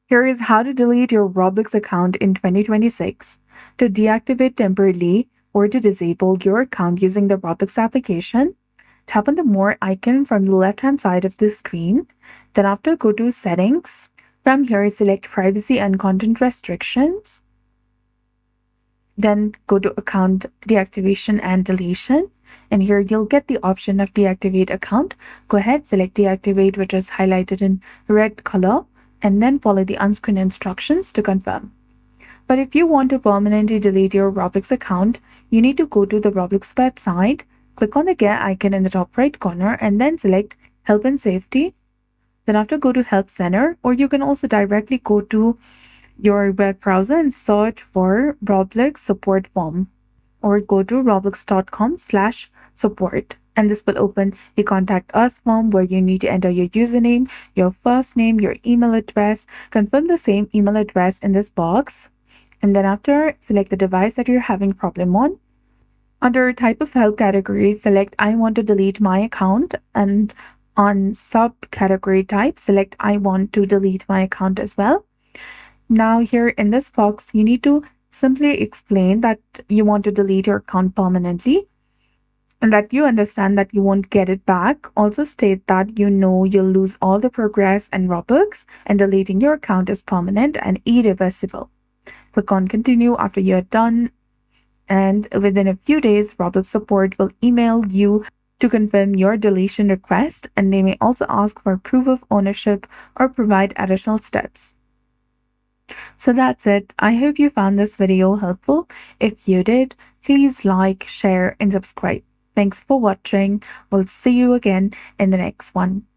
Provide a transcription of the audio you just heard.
Here is how to delete your Roblox account in 2026. To deactivate temporarily or to disable your account using the Roblox application, tap on the More icon from the left-hand side of the screen. Then after, go to Settings. From here, select Privacy and Content Restrictions. Then go to Account Deactivation and Deletion. And here you'll get the option of Deactivate Account. Go ahead, select Deactivate, which is highlighted in red color, and then follow the on-screen instructions to confirm. But if you want to permanently delete your Roblox account, you need to go to the Roblox website, click on the gear icon in the top right corner, and then select Help and Safety. Then after, go to Help Center, or you can also directly go to your web browser and search for Roblox support form, or go to roblox.com/support. And this will open the Contact Us form where you need to enter your username, your first name, your email address, confirm the same email address in this box. And then after, select the device that you're having problem on. Under type of help category, select I want to delete my account, and on subcategory type, select I want to delete my account as well. Now here in this box, you need to simply explain that you want to delete your account permanently and that you understand that you won't get it back. Also state that you know you'll lose all the progress and Robux, and deleting your account is permanent and irreversible. Click on Continue after you're done, and within a few days, Roblox support will email you to confirm your deletion request, and they may also ask for proof of ownership or provide additional steps. So that's it. I hope you found this video helpful. If you did, please like, share, and subscribe. Thanks for watching. We'll see you again in the next one.